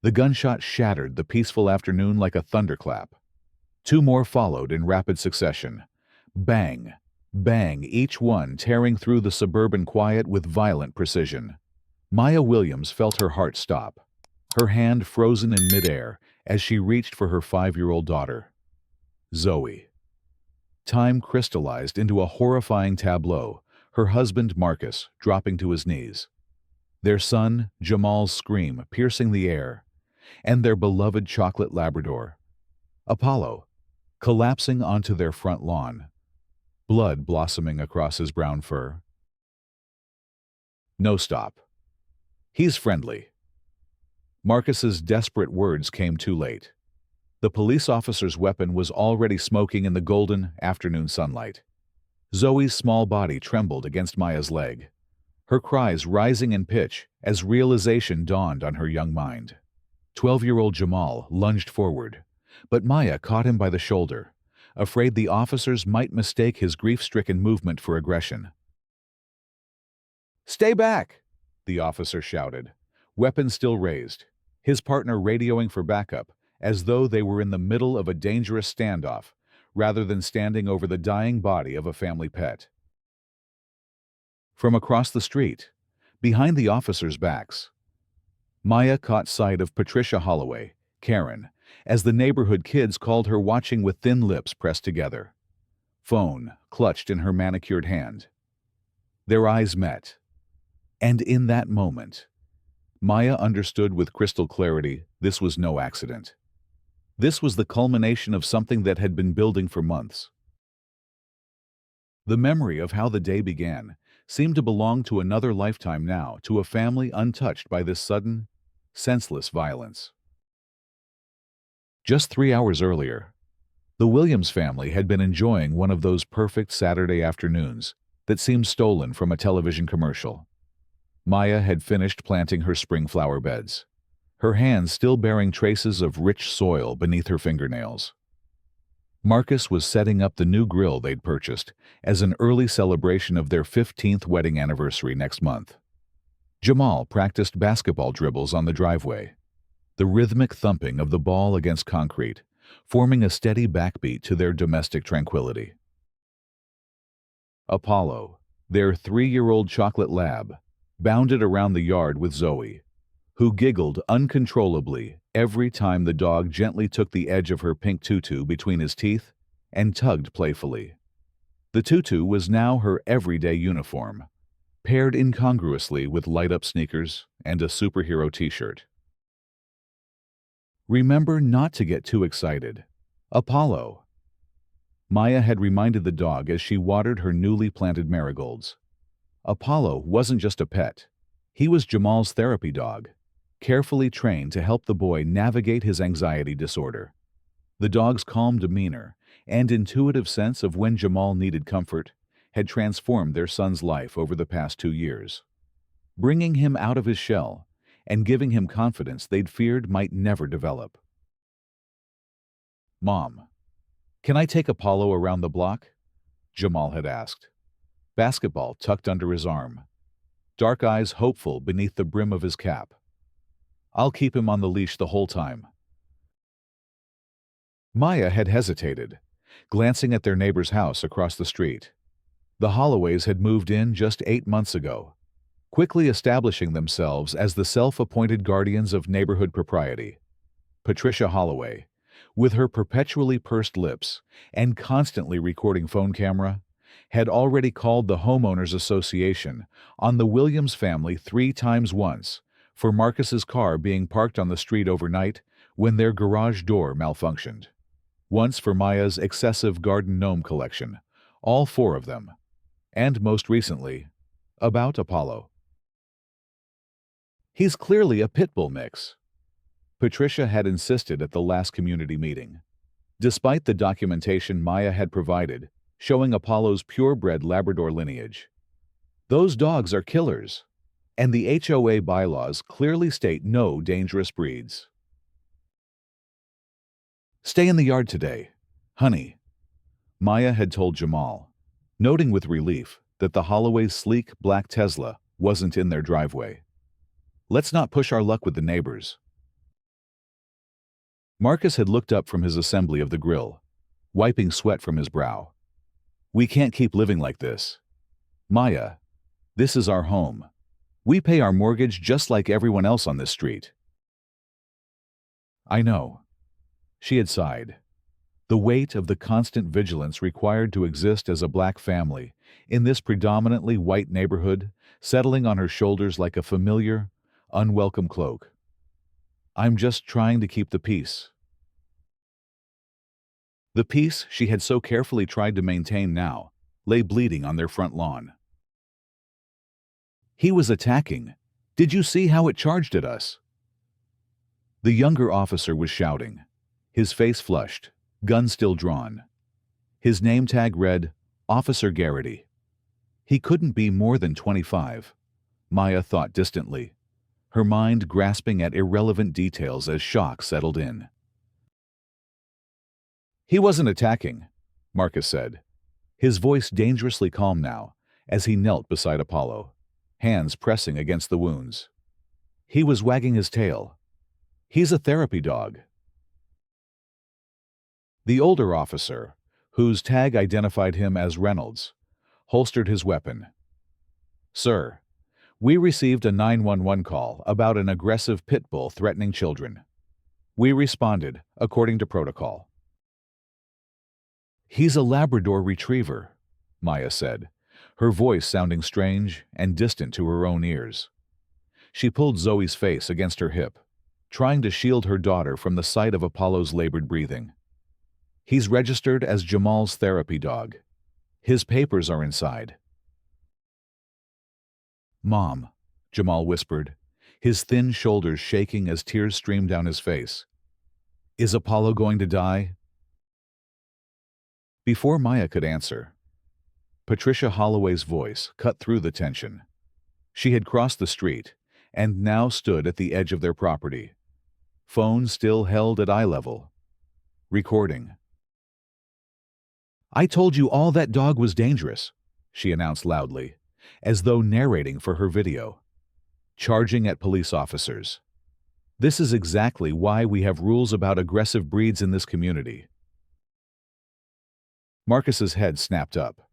The gunshot shattered the peaceful afternoon like a thunderclap. Two more followed in rapid succession. Bang, bang, each one tearing through the suburban quiet with violent precision. Maya Williams felt her heart stop, her hand frozen in midair as she reached for her 5-year-old daughter. Zoe. Time crystallized into a horrifying tableau, her husband Marcus dropping to his knees. Their son, Jamal's scream piercing the air, and their beloved chocolate Labrador, Apollo, collapsing onto their front lawn, blood blossoming across his brown fur. No stop. He's friendly. Marcus's desperate words came too late. The police officer's weapon was already smoking in the golden afternoon sunlight. Zoe's small body trembled against Maya's leg, her cries rising in pitch as realization dawned on her young mind. 12-year-old Jamal lunged forward, but Maya caught him by the shoulder, afraid the officers might mistake his grief-stricken movement for aggression. "Stay back!" the officer shouted, weapon still raised, his partner radioing for backup as though they were in the middle of a dangerous standoff rather than standing over the dying body of a family pet. From across the street, behind the officers' backs, Maya caught sight of Patricia Holloway, Karen, as the neighborhood kids called her, watching with thin lips pressed together, phone clutched in her manicured hand. Their eyes met, and in that moment, Maya understood with crystal clarity this was no accident. This was the culmination of something that had been building for months. The memory of how the day began seemed to belong to another lifetime now, to a family untouched by this sudden, senseless violence. Just 3 hours earlier, the Williams family had been enjoying one of those perfect Saturday afternoons that seemed stolen from a television commercial. Maya had finished planting her spring flower beds, her hands still bearing traces of rich soil beneath her fingernails. Marcus was setting up the new grill they'd purchased as an early celebration of their 15th wedding anniversary next month. Jamal practiced basketball dribbles on the driveway, the rhythmic thumping of the ball against concrete, forming a steady backbeat to their domestic tranquility. Apollo, their 3-year-old chocolate lab, bounded around the yard with Zoe, who giggled uncontrollably every time the dog gently took the edge of her pink tutu between his teeth and tugged playfully. The tutu was now her everyday uniform, paired incongruously with light-up sneakers and a superhero t-shirt. "Remember not to get too excited, Apollo," Maya had reminded the dog as she watered her newly planted marigolds. Apollo wasn't just a pet. He was Jamal's therapy dog, carefully trained to help the boy navigate his anxiety disorder. The dog's calm demeanor and intuitive sense of when Jamal needed comfort had transformed their son's life over the past 2 years, bringing him out of his shell and giving him confidence they'd feared might never develop. "Mom, can I take Apollo around the block?" Jamal had asked, basketball tucked under his arm, dark eyes hopeful beneath the brim of his cap. "I'll keep him on the leash the whole time." Maya had hesitated, glancing at their neighbor's house across the street. The Holloways had moved in just 8 months ago, quickly establishing themselves as the self-appointed guardians of neighborhood propriety. Patricia Holloway, with her perpetually pursed lips and constantly recording phone camera, had already called the Homeowners Association on the Williams family 3 times once for Marcus's car being parked on the street overnight when their garage door malfunctioned. Once for Maya's excessive garden gnome collection, all 4 of them. And most recently, about Apollo. "He's clearly a pit bull mix," Patricia had insisted at the last community meeting. Despite the documentation Maya had provided, showing Apollo's purebred Labrador lineage. "Those dogs are killers, and the HOA bylaws clearly state no dangerous breeds." "Stay in the yard today, honey," Maya had told Jamal, noting with relief that the Holloway's sleek black Tesla wasn't in their driveway. "Let's not push our luck with the neighbors." Marcus had looked up from his assembly of the grill, wiping sweat from his brow. We can't keep living like this. Maya, this is our home. We pay our mortgage just like everyone else on this street. I know. She had sighed. The weight of the constant vigilance required to exist as a black family in this predominantly white neighborhood settling on her shoulders like a familiar, unwelcome cloak. I'm just trying to keep the peace. The peace she had so carefully tried to maintain now lay bleeding on their front lawn. He was attacking. Did you see how it charged at us? The younger officer was shouting, his face flushed, gun still drawn. His name tag read, Officer Garrity. He couldn't be more than 25, Maya thought distantly, her mind grasping at irrelevant details as shock settled in. He wasn't attacking, Marcus said, his voice dangerously calm now as he knelt beside Apollo, hands pressing against the wounds. He was wagging his tail. He's a therapy dog. The older officer, whose tag identified him as Reynolds, holstered his weapon. Sir, we received a 911 call about an aggressive pit bull threatening children. We responded according to protocol. He's a Labrador retriever, Maya said, her voice sounding strange and distant to her own ears. She pulled Zoe's face against her hip, trying to shield her daughter from the sight of Apollo's labored breathing. He's registered as Jamal's therapy dog. His papers are inside. Mom, Jamal whispered, his thin shoulders shaking as tears streamed down his face. Is Apollo going to die? Before Maya could answer, Patricia Holloway's voice cut through the tension. She had crossed the street and now stood at the edge of their property, phone still held at eye level. Recording. I told you all that dog was dangerous, she announced loudly, as though narrating for her video. Charging at police officers. This is exactly why we have rules about aggressive breeds in this community. Marcus's head snapped up.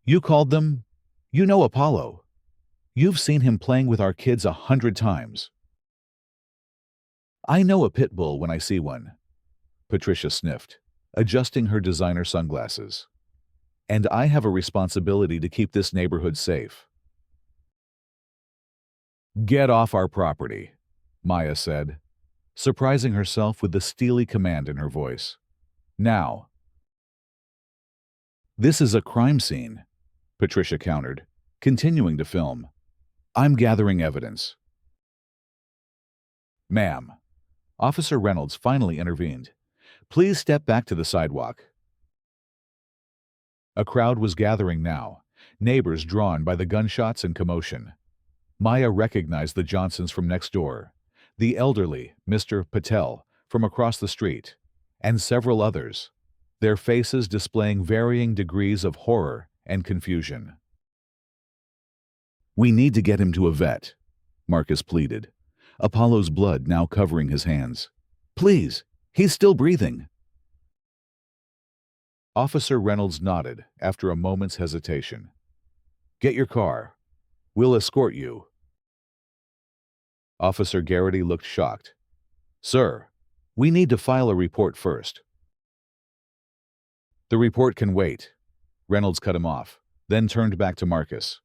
You called them? You know Apollo. You've seen him playing with our kids 100 times. I know a pit bull when I see one, Patricia sniffed, adjusting her designer sunglasses. And I have a responsibility to keep this neighborhood safe. Get off our property, Maya said, surprising herself with the steely command in her voice. Now. This is a crime scene, Patricia countered, continuing to film. I'm gathering evidence. Ma'am. Officer Reynolds finally intervened. Please step back to the sidewalk. A crowd was gathering now, neighbors drawn by the gunshots and commotion. Maya recognized the Johnsons from next door, the elderly Mr. Patel from across the street, and several others, their faces displaying varying degrees of horror and confusion. We need to get him to a vet, Marcus pleaded, Apollo's blood now covering his hands. Please, he's still breathing. Officer Reynolds nodded after a moment's hesitation. Get your car. We'll escort you. Officer Garrity looked shocked. Sir, we need to file a report first. The report can wait. Reynolds cut him off, then turned back to Marcus.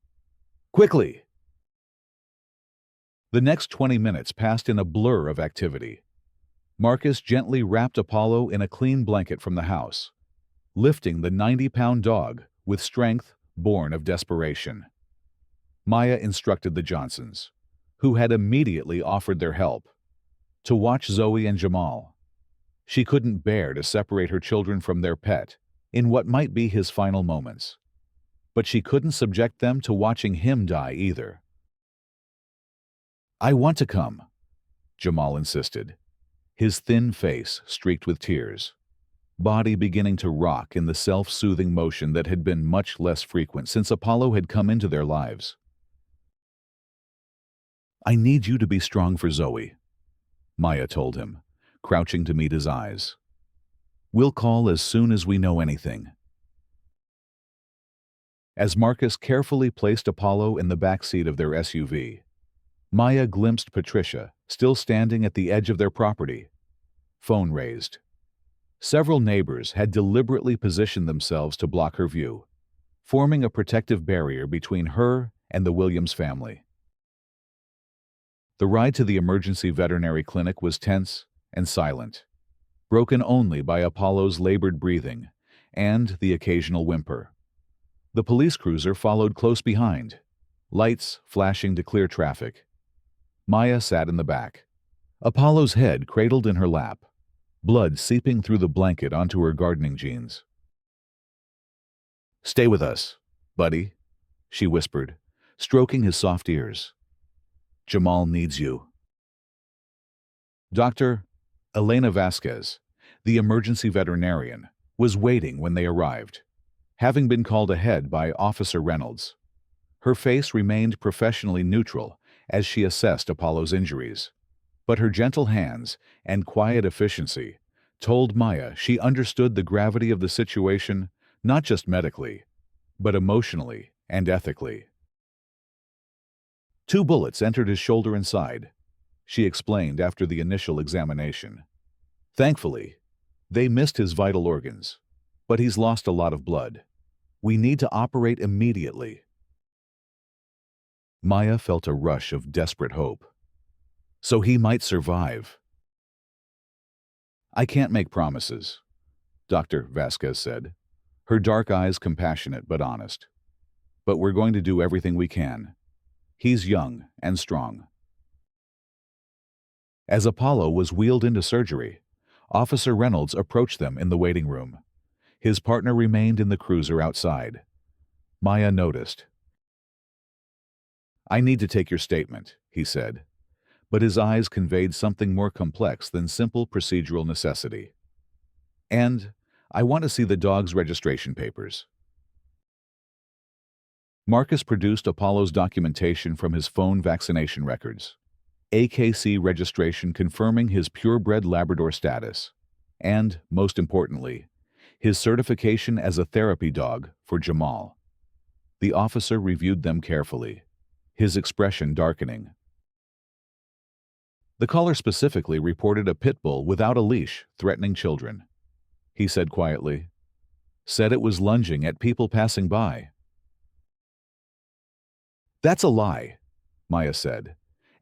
Quickly! The next 20 minutes passed in a blur of activity. Marcus gently wrapped Apollo in a clean blanket from the house, lifting the 90-pound dog with strength born of desperation. Maya instructed the Johnsons, who had immediately offered their help, to watch Zoe and Jamal. She couldn't bear to separate her children from their pet in what might be his final moments. But she couldn't subject them to watching him die either. I want to come, Jamal insisted, his thin face streaked with tears, body beginning to rock in the self-soothing motion that had been much less frequent since Apollo had come into their lives. I need you to be strong for Zoe, Maya told him, crouching to meet his eyes. "We'll call as soon as we know anything." As Marcus carefully placed Apollo in the back seat of their SUV, Maya glimpsed Patricia, still standing at the edge of their property. Phone raised. Several neighbors had deliberately positioned themselves to block her view, forming a protective barrier between her and the Williams family. The ride to the emergency veterinary clinic was tense and silent, broken only by Apollo's labored breathing and the occasional whimper. The police cruiser followed close behind, lights flashing to clear traffic. Maya sat in the back, Apollo's head cradled in her lap, blood seeping through the blanket onto her gardening jeans. "Stay with us, buddy," she whispered, stroking his soft ears. "Jamal needs you." Dr. Elena Vasquez, the emergency veterinarian, was waiting when they arrived, having been called ahead by Officer Reynolds. Her face remained professionally neutral as she assessed Apollo's injuries, but her gentle hands and quiet efficiency told Maya she understood the gravity of the situation, not just medically, but emotionally and ethically. "2 bullets entered his shoulder and side," she explained after the initial examination. "Thankfully, they missed his vital organs, but he's lost a lot of blood. We need to operate immediately." Maya felt a rush of desperate hope. So he might survive. "I can't make promises," Dr. Vasquez said, her dark eyes compassionate but honest. "But we're going to do everything we can. He's young and strong." As Apollo was wheeled into surgery, Officer Reynolds approached them in the waiting room. His partner remained in the cruiser outside. Maya noticed. "I need to take your statement," he said, but his eyes conveyed something more complex than simple procedural necessity. "And I want to see the dog's registration papers." Marcus produced Apollo's documentation from his phone vaccination records, AKC registration confirming his purebred Labrador status, and, most importantly, his certification as a therapy dog for Jamal. The officer reviewed them carefully, his expression darkening. The caller specifically reported a pit bull without a leash threatening children. He said quietly, "Said it was lunging at people passing by." "That's a lie," Maya said,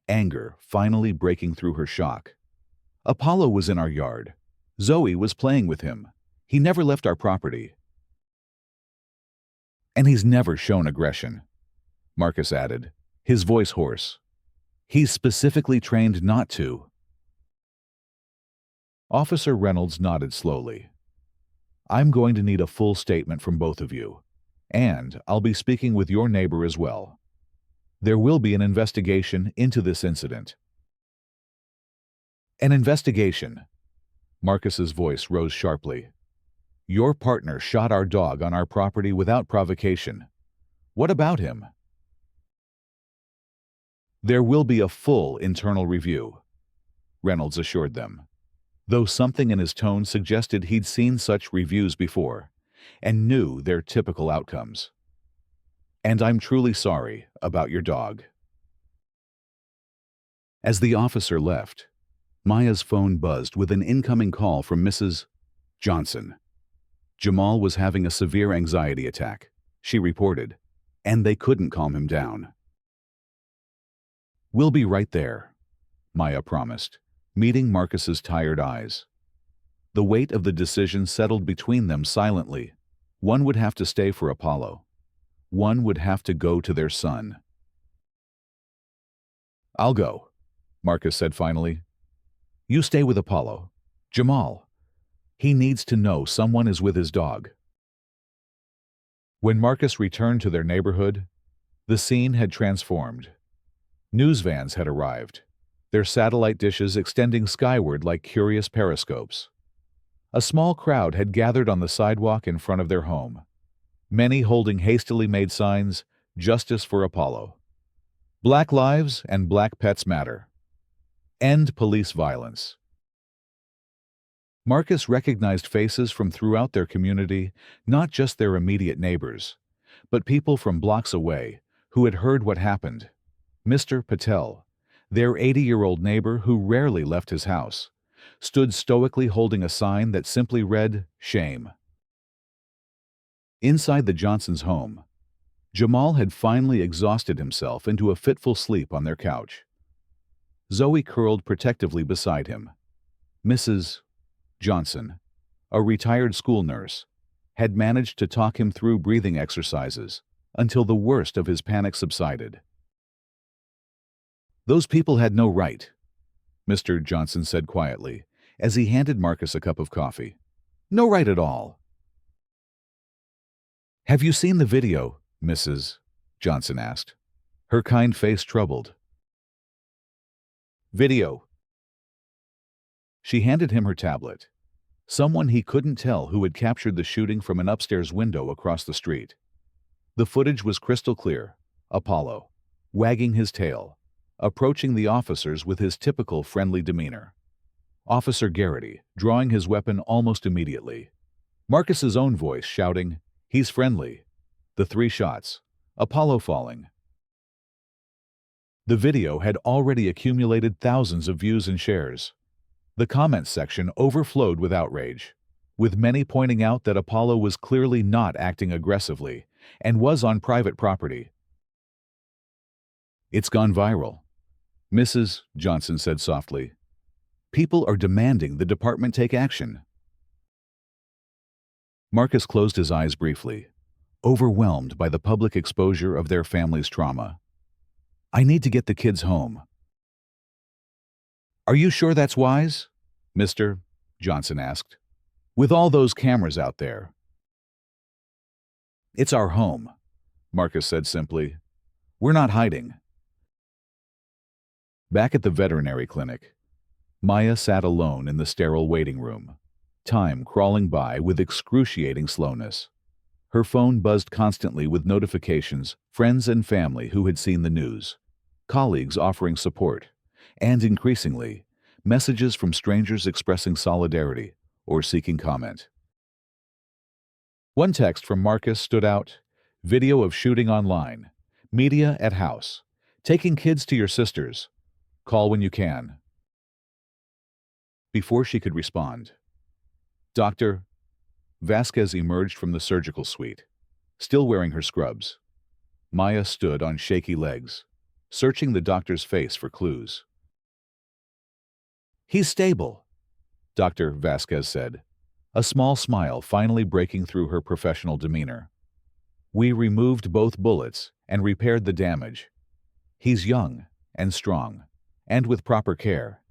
anger finally breaking through her shock. "Apollo was in our yard. Zoe was playing with him. He never left our property. And he's never shown aggression," Marcus added, his voice hoarse. "He's specifically trained not to." Officer Reynolds nodded slowly. "I'm going to need a full statement from both of you, and I'll be speaking with your neighbor as well. There will be an investigation into this incident." "An investigation?" Marcus's voice rose sharply. "Your partner shot our dog on our property without provocation. What about him?" "There will be a full internal review," Reynolds assured them, though something in his tone suggested he'd seen such reviews before and knew their typical outcomes. "And I'm truly sorry about your dog." As the officer left, Maya's phone buzzed with an incoming call from Mrs. Johnson. Jamal was having a severe anxiety attack, she reported, and they couldn't calm him down. "We'll be right there," Maya promised, meeting Marcus's tired eyes. The weight of the decision settled between them silently. One would have to stay for Apollo. One would have to go to their son. "I'll go," Marcus said finally. "You stay with Apollo. Jamal. He needs to know someone is with his dog." When Marcus returned to their neighborhood, the scene had transformed. News vans had arrived, their satellite dishes extending skyward like curious periscopes. A small crowd had gathered on the sidewalk in front of their home, many holding hastily made signs, "Justice for Apollo." "Black lives and black pets matter." "End police violence." Marcus recognized faces from throughout their community, not just their immediate neighbors, but people from blocks away who had heard what happened. Mr. Patel, their 80-year-old neighbor who rarely left his house, stood stoically holding a sign that simply read, "Shame." Inside the Johnsons' home, Jamal had finally exhausted himself into a fitful sleep on their couch. Zoe curled protectively beside him. Mrs. Johnson, a retired school nurse, had managed to talk him through breathing exercises until the worst of his panic subsided. "Those people had no right," Mr. Johnson said quietly as he handed Marcus a cup of coffee. "No right at all." "Have you seen the video?" Mrs. Johnson asked, her kind face troubled. "Video." She handed him her tablet. Someone he couldn't tell who had captured the shooting from an upstairs window across the street. The footage was crystal clear. Apollo, wagging his tail, approaching the officers with his typical friendly demeanor. Officer Garrity, drawing his weapon almost immediately. Marcus's own voice shouting, "He's friendly." The 3 shots. Apollo falling. The video had already accumulated thousands of views and shares. The comments section overflowed with outrage, with many pointing out that Apollo was clearly not acting aggressively and was on private property. "It's gone viral," Mrs. Johnson said softly. "People are demanding the department take action." Marcus closed his eyes briefly, overwhelmed by the public exposure of their family's trauma. "I need to get the kids home." "Are you sure that's wise?" Mr. Johnson asked. "With all those cameras out there." "It's our home," Marcus said simply. "We're not hiding." Back at the veterinary clinic, Maya sat alone in the sterile waiting room, time crawling by with excruciating slowness. Her phone buzzed constantly with notifications, friends and family who had seen the news, colleagues offering support, and increasingly, messages from strangers expressing solidarity or seeking comment. One text from Marcus stood out: "Video of shooting online. Media at house. Taking kids to your sisters. Call when you can." Before she could respond, Dr. Vasquez emerged from the surgical suite, still wearing her scrubs. Maya stood on shaky legs, searching the doctor's face for clues. "He's stable," Dr. Vasquez said, a small smile finally breaking through her professional demeanor. "We removed both bullets and repaired the damage. He's young and strong, and with proper care,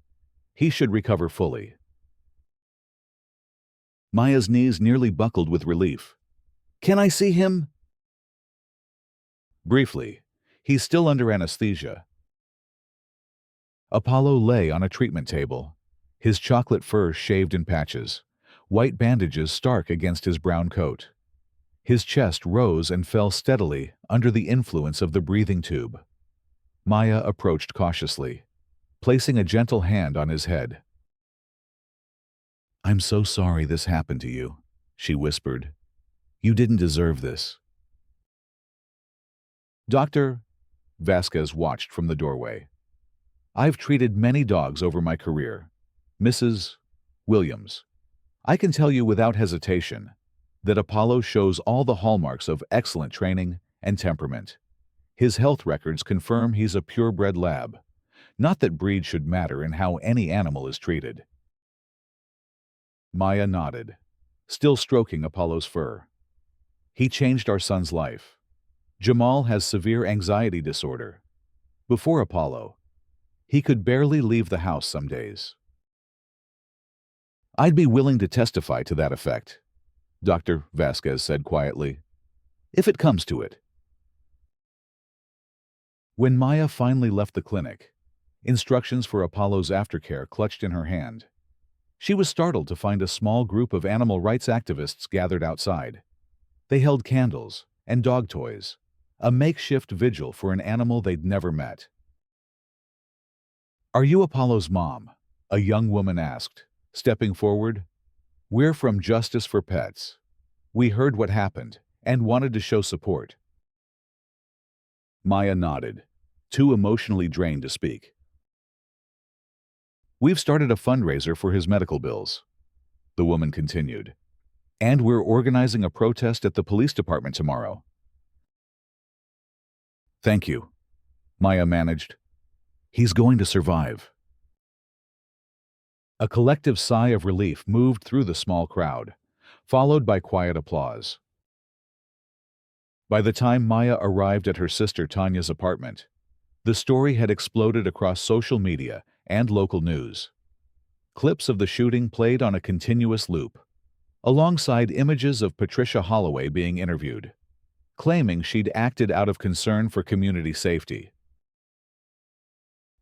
he should recover fully." Maya's knees nearly buckled with relief. "Can I see him?" "Briefly. He's still under anesthesia." Apollo lay on a treatment table, his chocolate fur shaved in patches, white bandages stark against his brown coat. His chest rose and fell steadily under the influence of the breathing tube. Maya approached cautiously, placing a gentle hand on his head. "I'm so sorry this happened to you," she whispered. "You didn't deserve this." Dr. Vasquez watched from the doorway. "I've treated many dogs over my career, Mrs. Williams. I can tell you without hesitation that Apollo shows all the hallmarks of excellent training and temperament. His health records confirm he's a purebred lab. Not that breed should matter in how any animal is treated." Maya nodded, still stroking Apollo's fur. "He changed our son's life. Jamal has severe anxiety disorder. Before Apollo, he could barely leave the house some days." "I'd be willing to testify to that effect," Dr. Vasquez said quietly, "if it comes to it." When Maya finally left the clinic, instructions for Apollo's aftercare clutched in her hand. She was startled to find a small group of animal rights activists gathered outside. They held candles and dog toys, a makeshift vigil for an animal they'd never met. "Are you Apollo's mom?" a young woman asked, stepping forward. We're from Justice for Pets. We heard what happened and wanted to show support. Maya nodded, too emotionally drained to speak. We've started a fundraiser for his medical bills, the woman continued. And we're organizing a protest at the police department tomorrow. Thank you, Maya managed. He's going to survive. A collective sigh of relief moved through the small crowd, followed by quiet applause. By the time Maya arrived at her sister Tanya's apartment, the story had exploded across social media and local news. Clips of the shooting played on a continuous loop, alongside images of Patricia Holloway being interviewed, claiming she'd acted out of concern for community safety.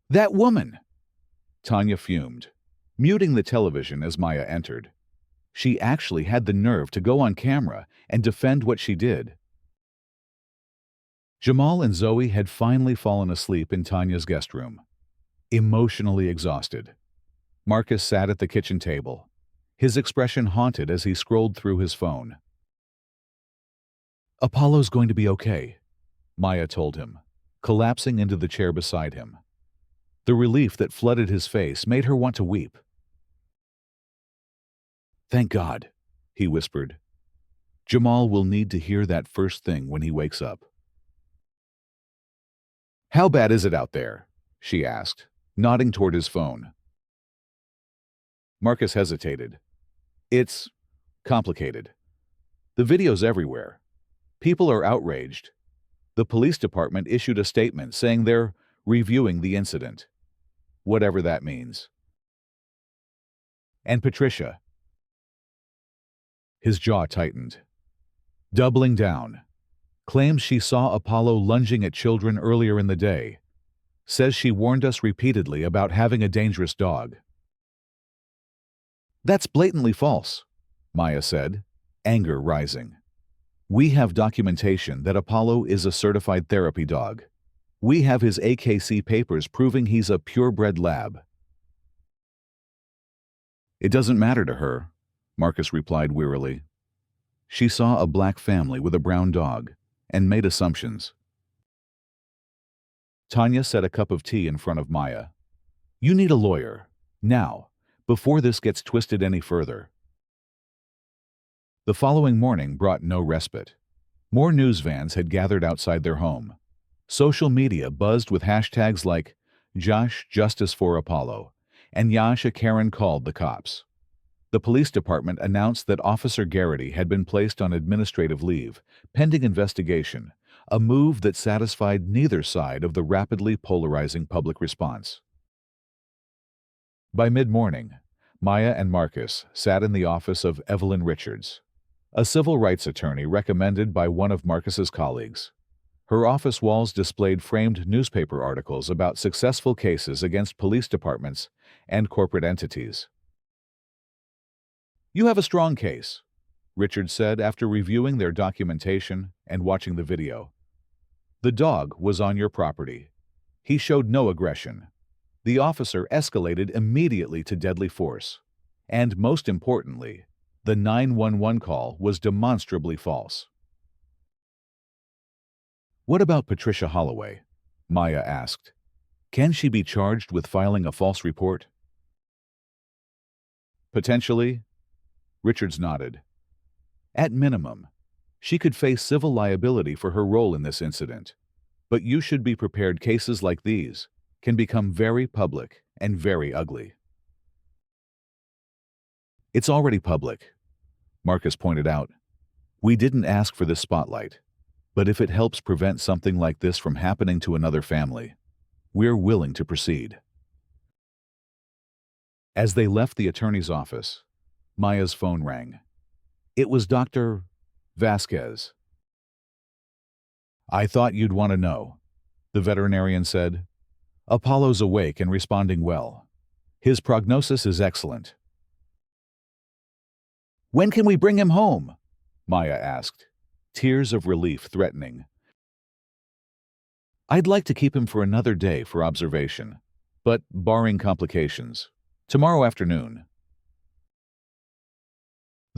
That woman! Tanya fumed, muting the television as Maya entered. She actually had the nerve to go on camera and defend what she did. Jamal and Zoe had finally fallen asleep in Tanya's guest room, emotionally exhausted. Marcus sat at the kitchen table, his expression haunted as he scrolled through his phone. Apollo's going to be okay, Maya told him, collapsing into the chair beside him. The relief that flooded his face made her want to weep. Thank God, he whispered. Jamal will need to hear that first thing when he wakes up. How bad is it out there? She asked, nodding toward his phone. Marcus hesitated. It's complicated. The video's everywhere. People are outraged. The police department issued a statement saying they're reviewing the incident, whatever that means. And Patricia. His jaw tightened. Doubling down. Claims she saw Apollo lunging at children earlier in the day. Says she warned us repeatedly about having a dangerous dog. That's blatantly false, Maya said, anger rising. We have documentation that Apollo is a certified therapy dog. We have his AKC papers proving he's a purebred lab. It doesn't matter to her, Marcus replied wearily. She saw a black family with a brown dog and made assumptions. Tanya set a cup of tea in front of Maya. You need a lawyer, now, before this gets twisted any further. The following morning brought no respite. More news vans had gathered outside their home. Social media buzzed with hashtags like Josh Justice for Apollo and HOA Karen called the cops. The police department announced that Officer Garrity had been placed on administrative leave, pending investigation, a move that satisfied neither side of the rapidly polarizing public response. By mid-morning, Maya and Marcus sat in the office of Evelyn Richards, a civil rights attorney recommended by one of Marcus's colleagues. Her office walls displayed framed newspaper articles about successful cases against police departments and corporate entities. You have a strong case, Richards said after reviewing their documentation and watching the video. The dog was on your property. He showed no aggression. The officer escalated immediately to deadly force. And most importantly, the 911 call was demonstrably false. What about Patricia Holloway? Maya asked. Can she be charged with filing a false report? Potentially, Richards nodded. At minimum, she could face civil liability for her role in this incident. But you should be prepared cases like these can become very public and very ugly. It's already public, Marcus pointed out. We didn't ask for this spotlight, but if it helps prevent something like this from happening to another family, we're willing to proceed. As they left the attorney's office, Maya's phone rang. It was Dr. Vasquez. I thought you'd want to know, the veterinarian said. Apollo's awake and responding well. His prognosis is excellent. When can we bring him home? Maya asked, tears of relief threatening. I'd like to keep him for another day for observation, but barring complications, tomorrow afternoon.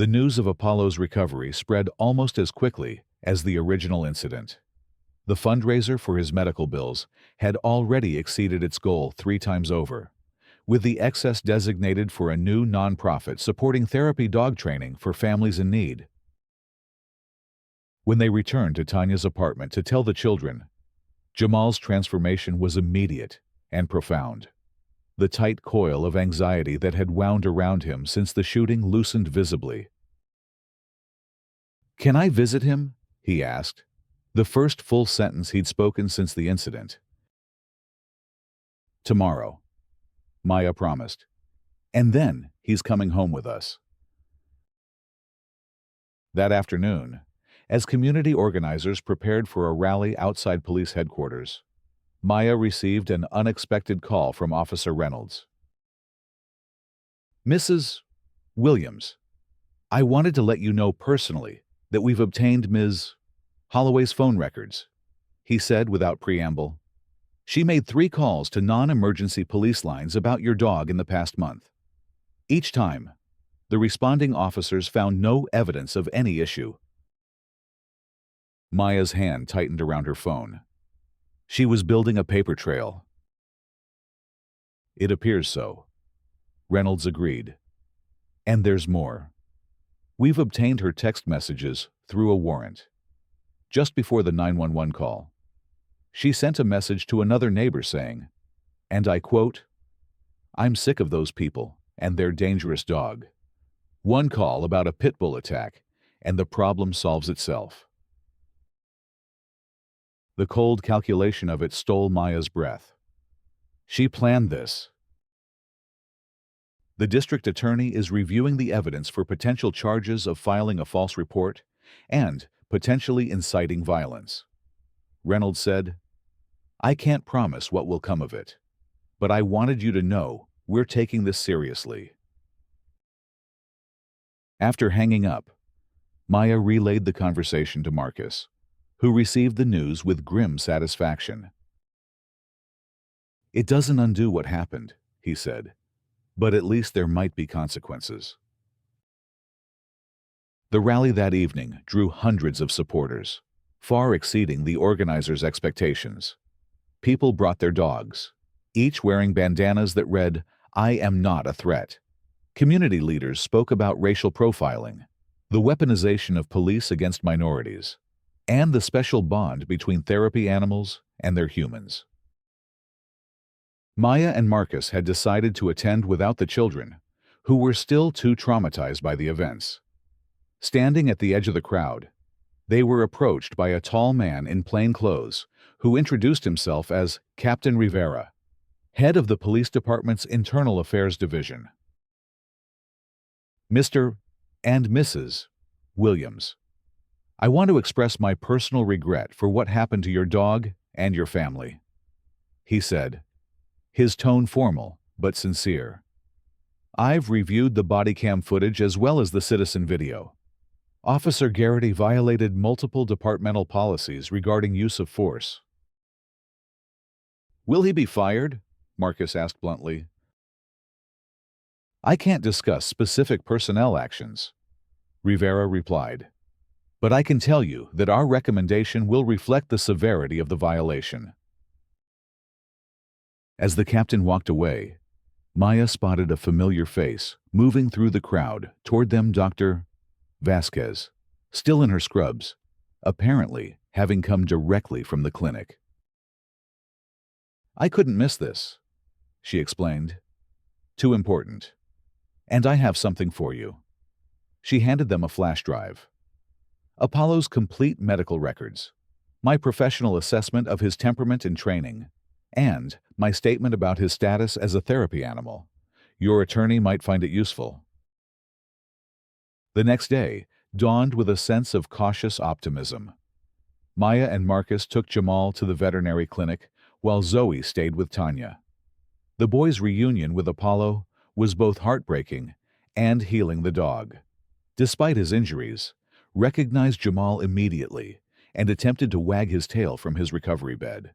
The news of Apollo's recovery spread almost as quickly as the original incident. The fundraiser for his medical bills had already exceeded its goal 3 times over, with the excess designated for a new nonprofit supporting therapy dog training for families in need. When they returned to Tanya's apartment to tell the children, Jamal's transformation was immediate and profound. The tight coil of anxiety that had wound around him since the shooting loosened visibly. "Can I visit him?" he asked, the first full sentence he'd spoken since the incident. "Tomorrow," Maya promised. "And then he's coming home with us." That afternoon, as community organizers prepared for a rally outside police headquarters, Maya received an unexpected call from Officer Reynolds. "Mrs. Williams, I wanted to let you know personally that we've obtained Ms. Holloway's phone records," he said without preamble. "She made 3 calls to non-emergency police lines about your dog in the past month. Each time, the responding officers found no evidence of any issue." Maya's hand tightened around her phone. She was building a paper trail. "It appears so," Reynolds agreed. "And there's more. We've obtained her text messages through a warrant. Just before the 911 call, she sent a message to another neighbor saying, and I quote, 'I'm sick of those people and their dangerous dog. One call about a pit bull attack, and the problem solves itself.'" The cold calculation of it stole Maya's breath. She planned this. "The district attorney is reviewing the evidence for potential charges of filing a false report and potentially inciting violence," Reynolds said. "I can't promise what will come of it, but I wanted you to know we're taking this seriously." After hanging up, Maya relayed the conversation to Marcus, who received the news with grim satisfaction. "It doesn't undo what happened," he said, "but at least there might be consequences." The rally that evening drew hundreds of supporters, far exceeding the organizers' expectations. People brought their dogs, each wearing bandanas that read, "I am not a threat." Community leaders spoke about racial profiling, the weaponization of police against minorities, and the special bond between therapy animals and their humans. Maya and Marcus had decided to attend without the children, who were still too traumatized by the events. Standing at the edge of the crowd, they were approached by a tall man in plain clothes who introduced himself as Captain Rivera, head of the police department's Internal Affairs Division. "Mr. and Mrs. Williams, I want to express my personal regret for what happened to your dog and your family," he said, his tone formal but sincere. "I've reviewed the body cam footage as well as the citizen video. Officer Garrity violated multiple departmental policies regarding use of force." "Will he be fired?" Marcus asked bluntly. "I can't discuss specific personnel actions," Rivera replied. "But I can tell you that our recommendation will reflect the severity of the violation." As the captain walked away, Maya spotted a familiar face moving through the crowd toward them. Dr. Vasquez, still in her scrubs, apparently having come directly from the clinic. "I couldn't miss this," she explained. "Too important. And I have something for you." She handed them a flash drive. "Apollo's complete medical records, my professional assessment of his temperament and training, and my statement about his status as a therapy animal. Your attorney might find it useful." The next day dawned with a sense of cautious optimism. Maya and Marcus took Jamal to the veterinary clinic while Zoe stayed with Tanya. The boys' reunion with Apollo was both heartbreaking and healing. The dog, despite his injuries, recognized Jamal immediately and attempted to wag his tail from his recovery bed.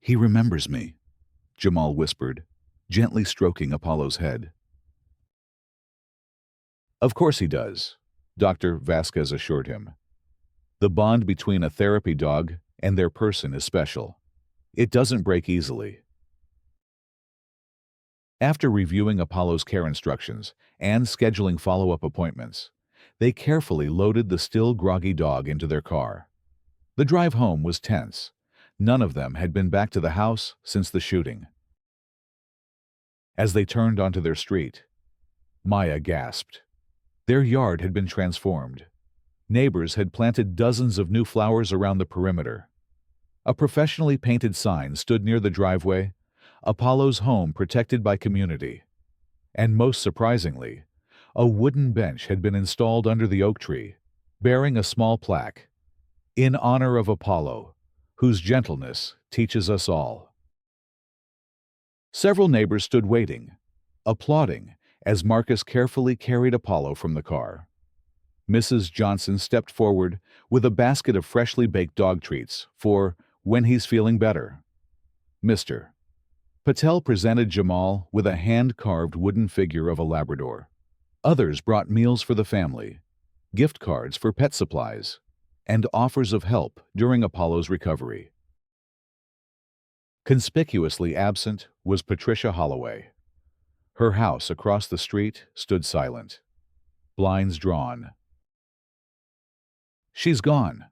"He remembers me," Jamal whispered, gently stroking Apollo's head. Of course he does, Dr. Vasquez assured him. The bond between a therapy dog and their person is special. It doesn't break easily. After reviewing Apollo's care instructions and scheduling follow-up appointments, they carefully loaded the still groggy dog into their car. The drive home was tense. None of them had been back to the house since the shooting. As they turned onto their street, Maya gasped. Their yard had been transformed. Neighbors had planted dozens of new flowers around the perimeter. A professionally painted sign stood near the driveway, Apollo's home protected by community. And most surprisingly, a wooden bench had been installed under the oak tree, bearing a small plaque, "In honor of Apollo, whose gentleness teaches us all." Several neighbors stood waiting, applauding as Marcus carefully carried Apollo from the car. Mrs. Johnson stepped forward with a basket of freshly baked dog treats for when he's feeling better. Mr. Patel presented Jamal with a hand-carved wooden figure of a Labrador. Others brought meals for the family, gift cards for pet supplies, and offers of help during Apollo's recovery. Conspicuously absent was Patricia Holloway. Her house across the street stood silent, blinds drawn. "She's gone,"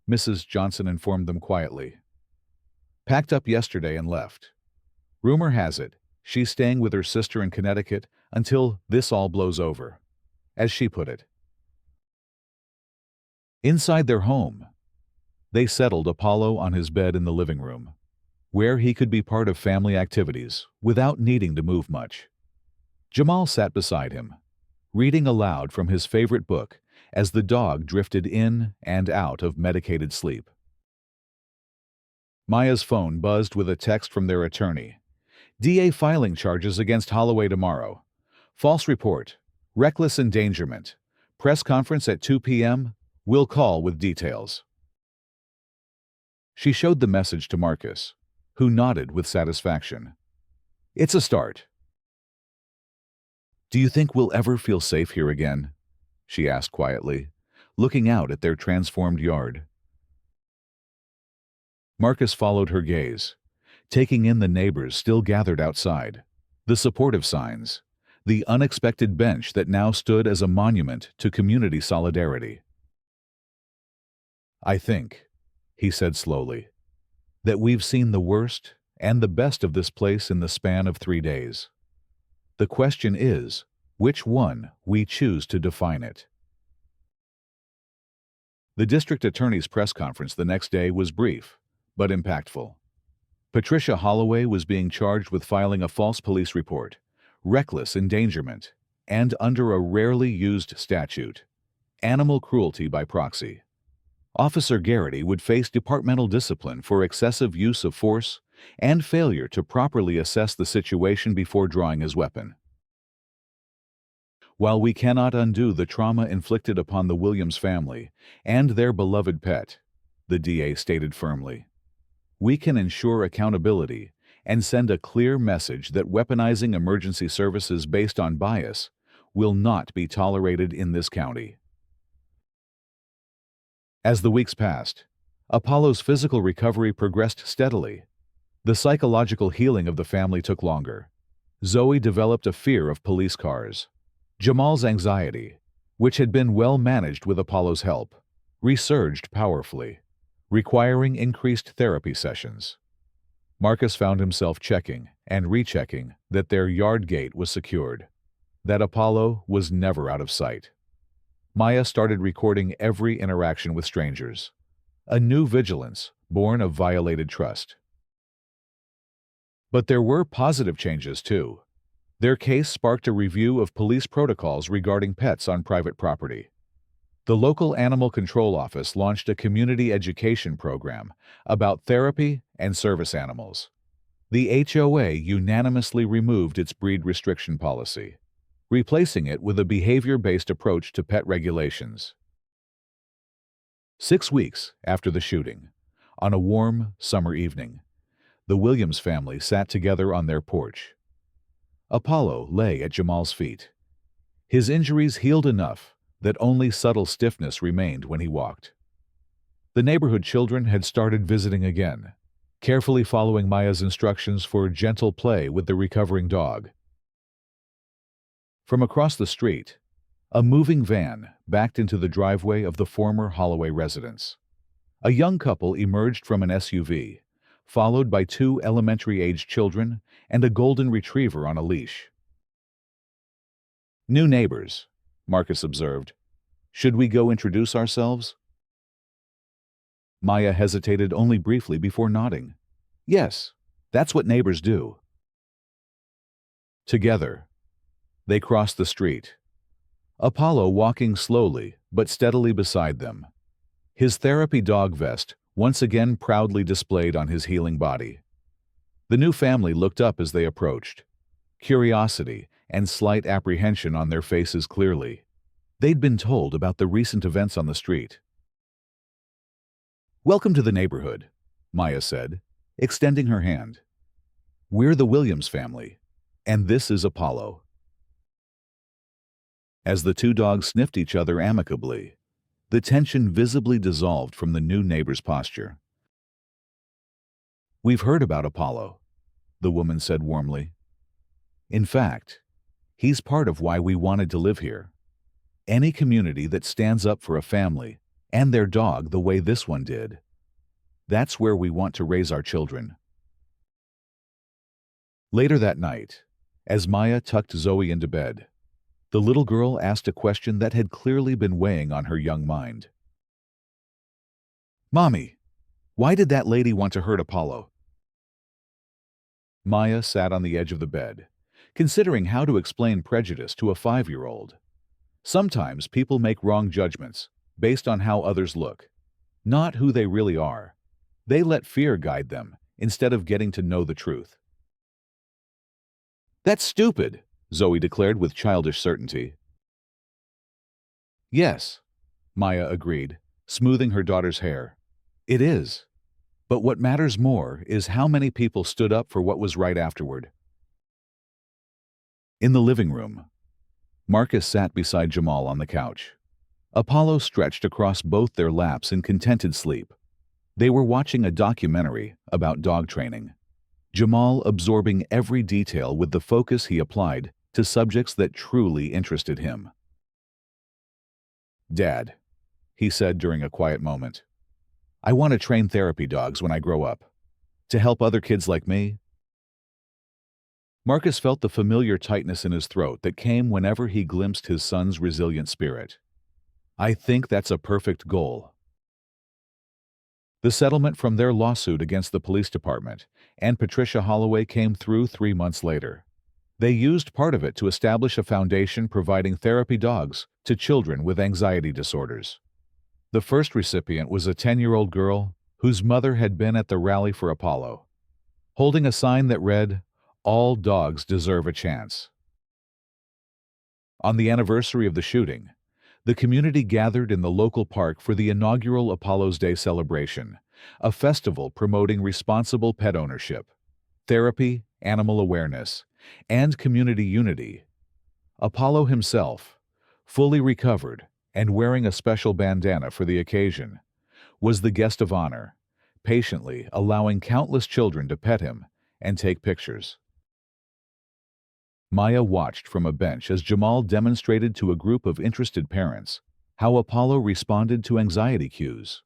Mrs. Johnson informed them quietly. "Packed up yesterday and left. Rumor has it, she's staying with her sister in Connecticut until this all blows over," as she put it. Inside their home, they settled Apollo on his bed in the living room, where he could be part of family activities without needing to move much. Jamal sat beside him, reading aloud from his favorite book as the dog drifted in and out of medicated sleep. Maya's phone buzzed with a text from their attorney. "DA filing charges against Holloway tomorrow. False report. Reckless endangerment. Press conference at 2 p.m. We'll call with details." She showed the message to Marcus, who nodded with satisfaction. "It's a start." "Do you think we'll ever feel safe here again?" she asked quietly, looking out at their transformed yard. Marcus followed her gaze, taking in the neighbors still gathered outside, the supportive signs, the unexpected bench that now stood as a monument to community solidarity. "I think," he said slowly, "that we've seen the worst and the best of this place in the span of 3 days. The question is, which one we choose to define it." The district attorney's press conference the next day was brief, but impactful. Patricia Holloway was being charged with filing a false police report, reckless endangerment, and under a rarely used statute, animal cruelty by proxy. Officer Garrity would face departmental discipline for excessive use of force and failure to properly assess the situation before drawing his weapon. While we cannot undo the trauma inflicted upon the Williams family and their beloved pet, the DA stated firmly, we can ensure accountability and send a clear message that weaponizing emergency services based on bias will not be tolerated in this county. As the weeks passed, Apollo's physical recovery progressed steadily. The psychological healing of the family took longer. Zoe developed a fear of police cars. Jamal's anxiety, which had been well managed with Apollo's help, resurged powerfully, requiring increased therapy sessions. Marcus found himself checking and rechecking that their yard gate was secured, that Apollo was never out of sight. Maya started recording every interaction with strangers, a new vigilance born of violated trust. But there were positive changes, too. Their case sparked a review of police protocols regarding pets on private property. The local animal control office launched a community education program about therapy and service animals. The HOA unanimously removed its breed restriction policy, replacing it with a behavior-based approach to pet regulations. 6 weeks after the shooting, on a warm summer evening, the Williams family sat together on their porch. Apollo lay at Jamal's feet, His injuries healed enough that only subtle stiffness remained when he walked. The neighborhood children had started visiting again, carefully following Maya's instructions for gentle play with the recovering dog. From across the street, a moving van backed into the driveway of the former Holloway residence. A young couple emerged from an SUV, followed by two elementary-aged children and a golden retriever on a leash. "New neighbors," Marcus observed. "Should we go introduce ourselves?" Maya hesitated only briefly before nodding. "Yes, that's what neighbors do." Together, they crossed the street, Apollo walking slowly but steadily beside them, his therapy dog vest once again proudly displayed on his healing body. The new family looked up as they approached, curiosity and slight apprehension on their faces clearly. They'd been told about the recent events on the street. "Welcome to the neighborhood," Maya said, extending her hand. "We're the Williams family, and this is Apollo." As the two dogs sniffed each other amicably, the tension visibly dissolved from the new neighbor's posture. "We've heard about Apollo," the woman said warmly. "In fact, he's part of why we wanted to live here. Any community that stands up for a family and their dog the way this one did, that's where we want to raise our children." Later that night, as Maya tucked Zoe into bed, the little girl asked a question that had clearly been weighing on her young mind. "Mommy, why did that lady want to hurt Apollo?" Maya sat on the edge of the bed, considering how to explain prejudice to a 5-year-old. Sometimes people make wrong judgments based on how others look, not who they really are. They let fear guide them instead of getting to know the truth. "That's stupid," Zoe declared with childish certainty. "Yes," Maya agreed, smoothing her daughter's hair. "It is. But what matters more is how many people stood up for what was right afterward." In the living room, Marcus sat beside Jamal on the couch. Apollo stretched across both their laps in contented sleep. They were watching a documentary about dog training, Jamal absorbing every detail with the focus he applied to subjects that truly interested him. "Dad," he said during a quiet moment, "I want to train therapy dogs when I grow up. To help other kids like me." Marcus felt the familiar tightness in his throat that came whenever he glimpsed his son's resilient spirit. "I think that's a perfect goal." The settlement from their lawsuit against the police department and Patricia Holloway came through 3 months later. They used part of it to establish a foundation providing therapy dogs to children with anxiety disorders. The first recipient was a 10-year-old girl whose mother had been at the rally for Apollo, holding a sign that read, "All dogs deserve a chance." On the anniversary of the shooting, the community gathered in the local park for the inaugural Apollo's Day celebration, a festival promoting responsible pet ownership, therapy, animal awareness, and community unity. Apollo himself, fully recovered and wearing a special bandana for the occasion, was the guest of honor, patiently allowing countless children to pet him and take pictures. Maya watched from a bench as Jamal demonstrated to a group of interested parents how Apollo responded to anxiety cues,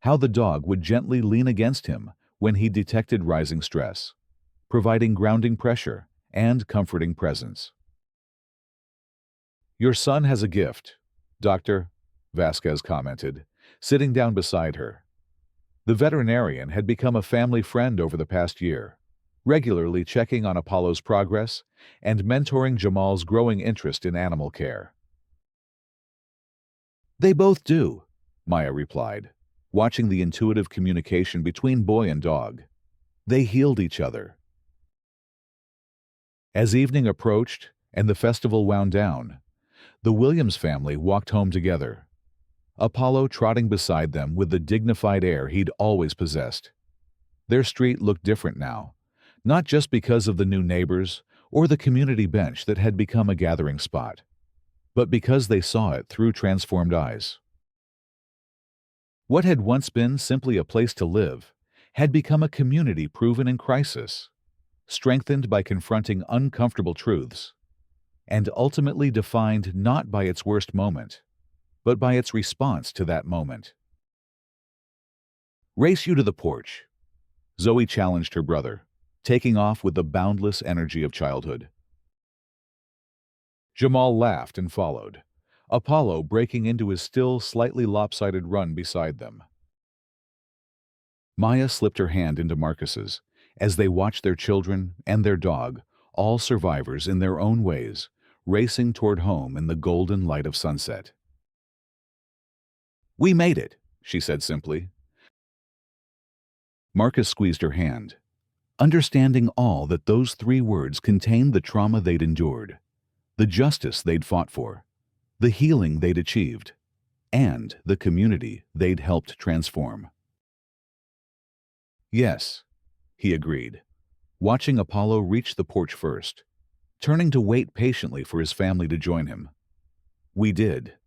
how the dog would gently lean against him when he detected rising stress, providing grounding pressure and comforting presence. "Your son has a gift, Dr. Vasquez commented, sitting down beside her. The veterinarian had become a family friend over the past year, regularly checking on Apollo's progress and mentoring Jamal's growing interest in animal care. "They both do," Maya replied, watching the intuitive communication between boy and dog. They healed each other. As evening approached and the festival wound down, the Williams family walked home together, Apollo trotting beside them with the dignified air he'd always possessed. Their street looked different now, not just because of the new neighbors or the community bench that had become a gathering spot. but because they saw it through transformed eyes. What had once been simply a place to live had become a community proven in crisis, strengthened by confronting uncomfortable truths, and ultimately defined not by its worst moment, but by its response to that moment. "Race you to the porch," Zoe challenged her brother, taking off with the boundless energy of childhood. Jamal laughed and followed, Apollo breaking into his still slightly lopsided run beside them. Maya slipped her hand into Marcus's as they watched their children and their dog, all survivors in their own ways, racing toward home in the golden light of sunset. "We made it," she said simply. Marcus squeezed her hand, understanding all that those 3 words contained: the trauma they'd endured, the justice they'd fought for, the healing they'd achieved, and the community they'd helped transform. "Yes," he agreed, watching Apollo reach the porch first, turning to wait patiently for his family to join him. "We did."